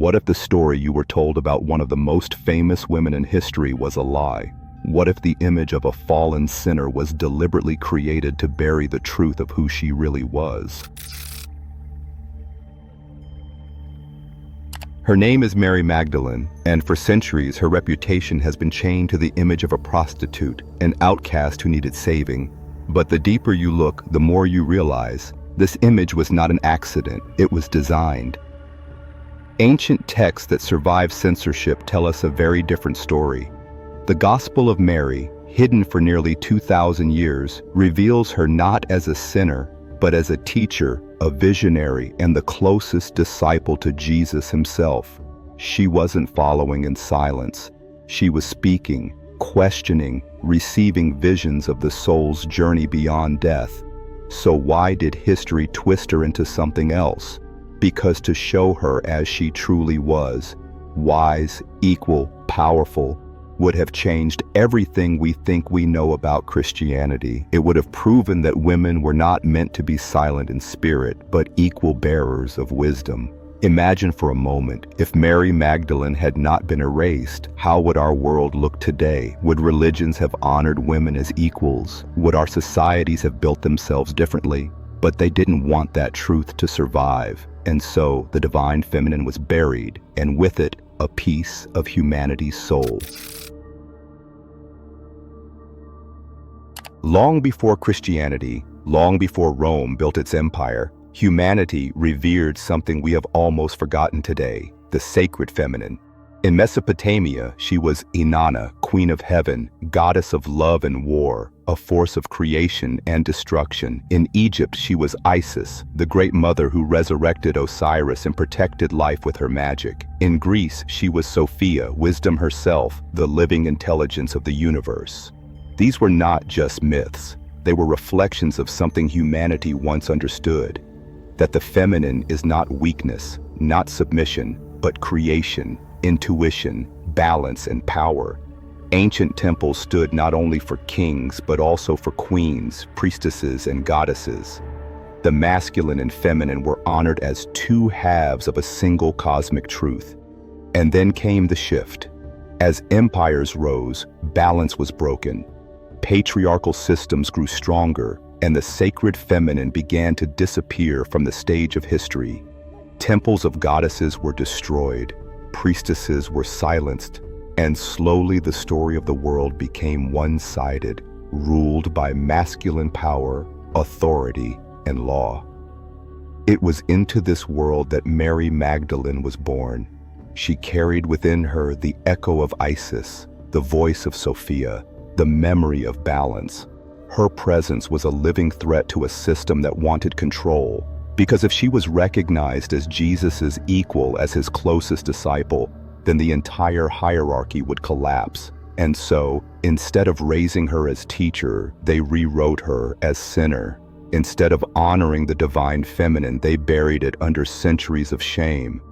What if the story you were told about one of the most famous women in history was a lie? What if the image of a fallen sinner was deliberately created to bury the truth of who she really was? Her name is Mary Magdalene, and for centuries her reputation has been chained to the image of a prostitute, an outcast who needed saving. But the deeper you look, the more you realize this image was not an accident, it was designed. Ancient texts that survive censorship tell us a very different story. The Gospel of Mary, hidden for nearly 2,000 years, reveals her not as a sinner, but as a teacher, a visionary, and the closest disciple to Jesus himself. She wasn't following in silence. She was speaking, questioning, receiving visions of the soul's journey beyond death. So why did history twist her into something else? Because to show her as she truly was, wise, equal, powerful, would have changed everything we think we know about Christianity. It would have proven that women were not meant to be silent in spirit, but equal bearers of wisdom. Imagine for a moment, if Mary Magdalene had not been erased, how would our world look today? Would religions have honored women as equals? Would our societies have built themselves differently? But they didn't want that truth to survive, and so the divine feminine was buried, and with it, a piece of humanity's soul. Long before Christianity, long before Rome built its empire, humanity revered something we have almost forgotten today, the sacred feminine. In Mesopotamia, she was Inanna, queen of heaven, goddess of love and war, a force of creation and destruction. In Egypt, she was Isis, the great mother who resurrected Osiris and protected life with her magic. In Greece, she was Sophia, wisdom herself, the living intelligence of the universe. These were not just myths. They were reflections of something humanity once understood, that the feminine is not weakness, not submission, but creation, intuition, balance, and power. Ancient temples stood not only for kings, but also for queens, priestesses, and goddesses. The masculine and feminine were honored as two halves of a single cosmic truth. And then came the shift. As empires rose, balance was broken. Patriarchal systems grew stronger, and the sacred feminine began to disappear from the stage of history. Temples of goddesses were destroyed, priestesses were silenced, and slowly the story of the world became one-sided, ruled by masculine power, authority, and law. It was into this world that Mary Magdalene was born. She carried within her the echo of Isis, the voice of Sophia, the memory of balance. Her presence was a living threat to a system that wanted control, because if she was recognized as Jesus's equal, as his closest disciple, then the entire hierarchy would collapse. And so, instead of raising her as teacher, they rewrote her as sinner. Instead of honoring the divine feminine, they buried it under centuries of shame.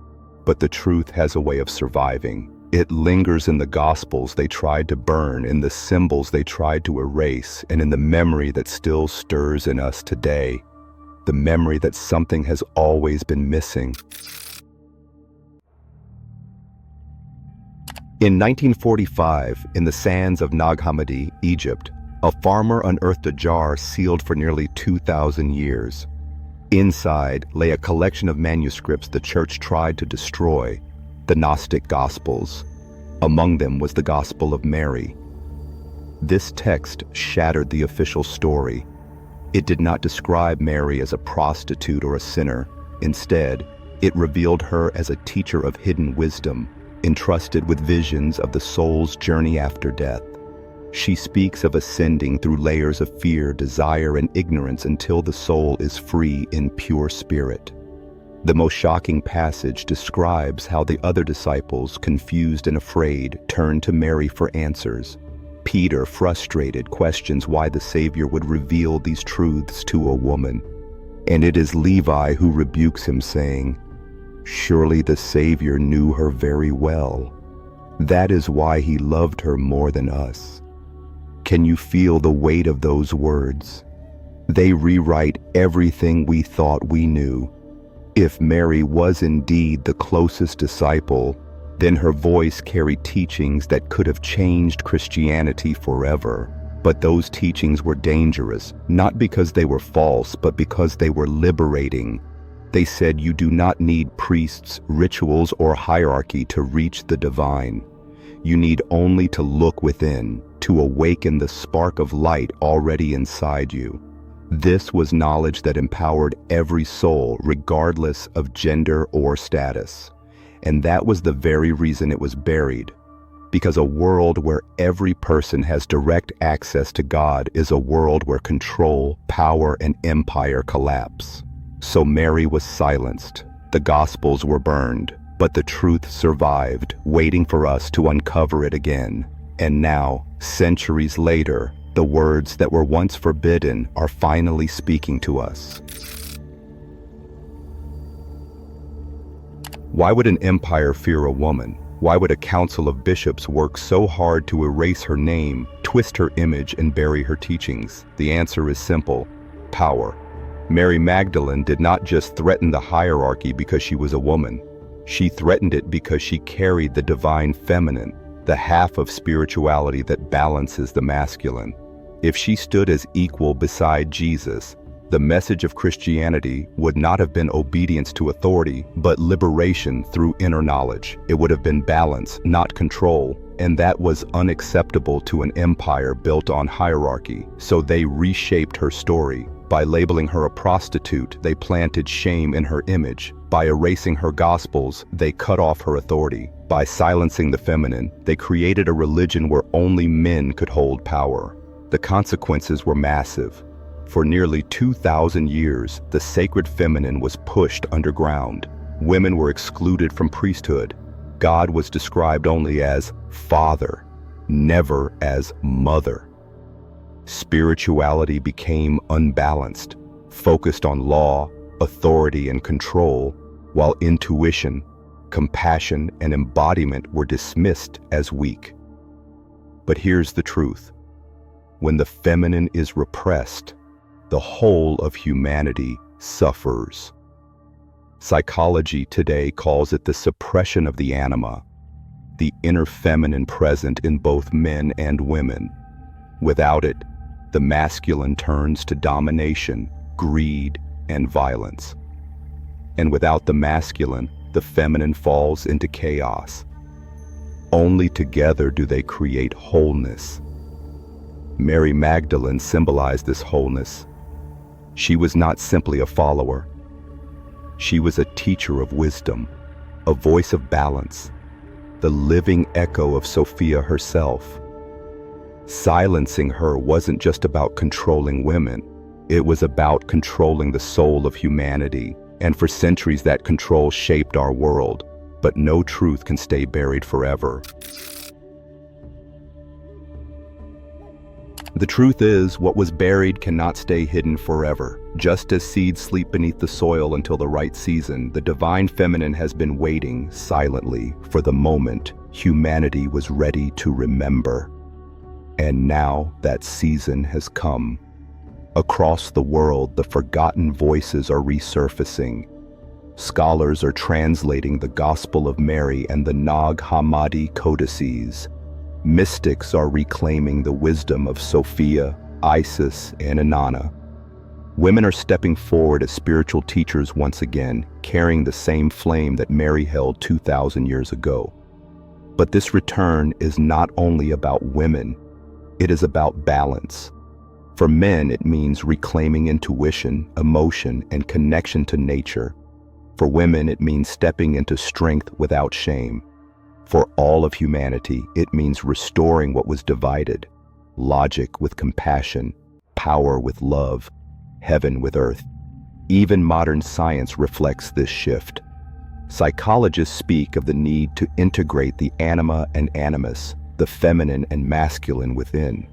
But the truth has a way of surviving. It lingers in the Gospels they tried to burn, in the symbols they tried to erase, and in the memory that still stirs in us today. The memory that something has always been missing. In 1945, in the sands of Nag Hammadi, Egypt, a farmer unearthed a jar sealed for nearly 2,000 years. Inside lay a collection of manuscripts the church tried to destroy, the Gnostic Gospels. Among them was the Gospel of Mary. This text shattered the official story. It did not describe Mary as a prostitute or a sinner. Instead, it revealed her as a teacher of hidden wisdom, entrusted with visions of the soul's journey after death. She speaks of ascending through layers of fear, desire, and ignorance until the soul is free in pure spirit. The most shocking passage describes how the other disciples, confused and afraid, turned to Mary for answers. Peter, frustrated, questions why the Savior would reveal these truths to a woman. And it is Levi who rebukes him, saying, "Surely the Savior knew her very well. That is why he loved her more than us." Can you feel the weight of those words? They rewrite everything we thought we knew. If Mary was indeed the closest disciple, then her voice carried teachings that could have changed Christianity forever. But those teachings were dangerous, not because they were false, but because they were liberating. They said you do not need priests, rituals, or hierarchy to reach the divine. You need only to look within, to awaken the spark of light already inside you. This was knowledge that empowered every soul, regardless of gender or status. And that was the very reason it was buried. Because a world where every person has direct access to God is a world where control, power, and empire collapse. So Mary was silenced. The Gospels were burned, but the truth survived, waiting for us to uncover it again. And now, centuries later, the words that were once forbidden are finally speaking to us. Why would an empire fear a woman? Why would a council of bishops work so hard to erase her name, twist her image, and bury her teachings? The answer is simple: power. Mary Magdalene did not just threaten the hierarchy because she was a woman. She threatened it because she carried the divine feminine, the half of spirituality that balances the masculine. If she stood as equal beside Jesus, the message of Christianity would not have been obedience to authority, but liberation through inner knowledge. It would have been balance, not control, and that was unacceptable to an empire built on hierarchy. So they reshaped her story. By labeling her a prostitute, they planted shame in her image. By erasing her gospels, they cut off her authority. By silencing the feminine, they created a religion where only men could hold power. The consequences were massive. For nearly 2,000 years, the sacred feminine was pushed underground. Women were excluded from priesthood. God was described only as Father, never as Mother. Spirituality became unbalanced, focused on law, authority, and control, while intuition, compassion, and embodiment were dismissed as weak. But here's the truth. When the feminine is repressed, the whole of humanity suffers. Psychology today calls it the suppression of the anima, the inner feminine present in both men and women. Without it, the masculine turns to domination, greed, and violence. And without the masculine, the feminine falls into chaos. Only together do they create wholeness. Mary Magdalene symbolized this wholeness. She was not simply a follower. She was a teacher of wisdom, a voice of balance, the living echo of Sophia herself. Silencing her wasn't just about controlling women. It was about controlling the soul of humanity. And for centuries that control shaped our world. But no truth can stay buried forever. The truth is, what was buried cannot stay hidden forever. Just as seeds sleep beneath the soil until the right season, the divine feminine has been waiting silently for the moment humanity was ready to remember. And now that season has come. Across the world, the forgotten voices are resurfacing. Scholars are translating the Gospel of Mary and the Nag Hammadi codices. Mystics are reclaiming the wisdom of Sophia, Isis, and Inanna. Women are stepping forward as spiritual teachers once again, carrying the same flame that Mary held 2,000 years ago. But this return is not only about women, it is about balance. For men, it means reclaiming intuition, emotion, and connection to nature. For women, it means stepping into strength without shame. For all of humanity, it means restoring what was divided: logic with compassion, power with love, heaven with earth. Even modern science reflects this shift. Psychologists speak of the need to integrate the anima and animus, the feminine and masculine within.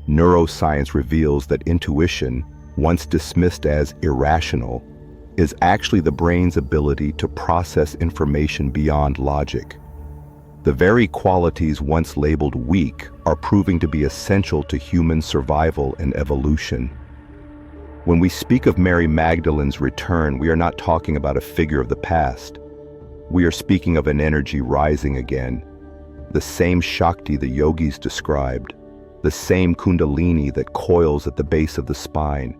Neuroscience reveals that intuition, once dismissed as irrational, is actually the brain's ability to process information beyond logic. The very qualities once labeled weak are proving to be essential to human survival and evolution. When we speak of Mary Magdalene's return, we are not talking about a figure of the past. We are speaking of an energy rising again, the same Shakti the yogis described, the same Kundalini that coils at the base of the spine.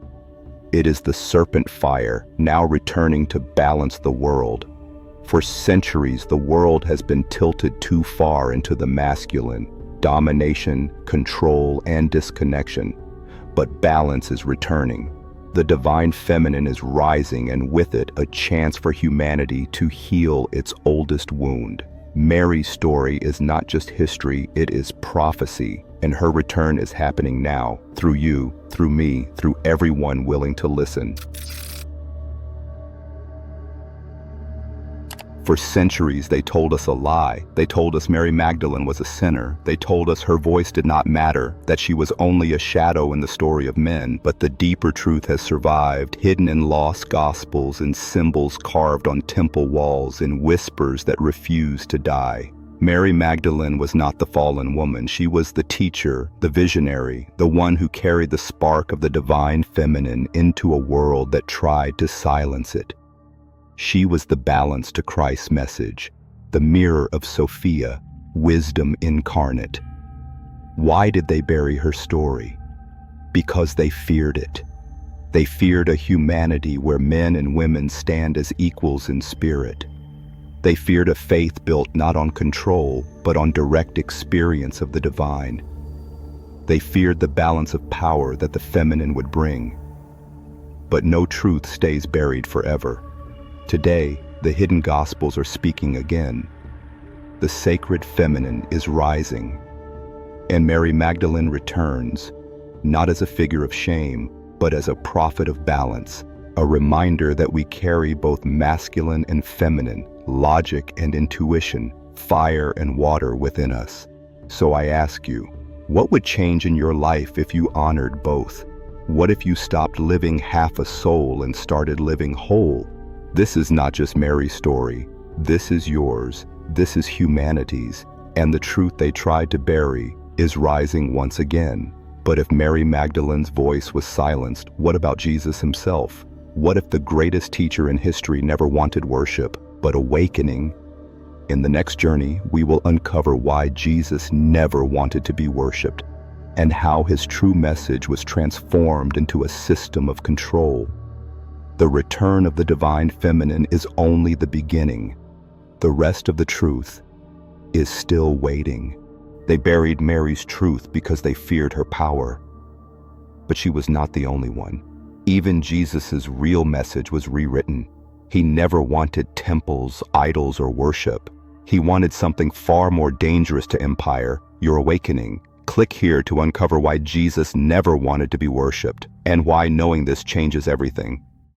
It is the serpent fire, now returning to balance the world. For centuries, the world has been tilted too far into the masculine, domination, control, and disconnection. But balance is returning. The divine feminine is rising, and with it, a chance for humanity to heal its oldest wound. Mary's story is not just history, it is prophecy, and her return is happening now, through you, through me, through everyone willing to listen. For centuries, they told us a lie. They told us Mary Magdalene was a sinner. They told us her voice did not matter, that she was only a shadow in the story of men. But the deeper truth has survived, hidden in lost gospels, in symbols carved on temple walls, in whispers that refuse to die. Mary Magdalene was not the fallen woman. She was the teacher, the visionary, the one who carried the spark of the divine feminine into a world that tried to silence it. She was the balance to Christ's message, the mirror of Sophia, wisdom incarnate. Why did they bury her story? Because they feared it. They feared a humanity where men and women stand as equals in spirit. They feared a faith built not on control, but on direct experience of the divine. They feared the balance of power that the feminine would bring. But no truth stays buried forever. Today, the hidden gospels are speaking again. The sacred feminine is rising, and Mary Magdalene returns, not as a figure of shame, but as a prophet of balance, a reminder that we carry both masculine and feminine, logic and intuition, fire and water within us. So I ask you, what would change in your life if you honored both? What if you stopped living half a soul and started living whole? This is not just Mary's story. This is yours. This is humanity's. And the truth they tried to bury is rising once again. But if Mary Magdalene's voice was silenced, what about Jesus himself? What if the greatest teacher in history never wanted worship, but awakening? In the next journey, we will uncover why Jesus never wanted to be worshipped, and how his true message was transformed into a system of control. The return of the divine feminine is only the beginning. The rest of the truth is still waiting. They buried Mary's truth because they feared her power. But she was not the only one. Even Jesus's real message was rewritten. He never wanted temples, idols, or worship. He wanted something far more dangerous to empire, your awakening. Click here to uncover why Jesus never wanted to be worshipped, and why knowing this changes everything.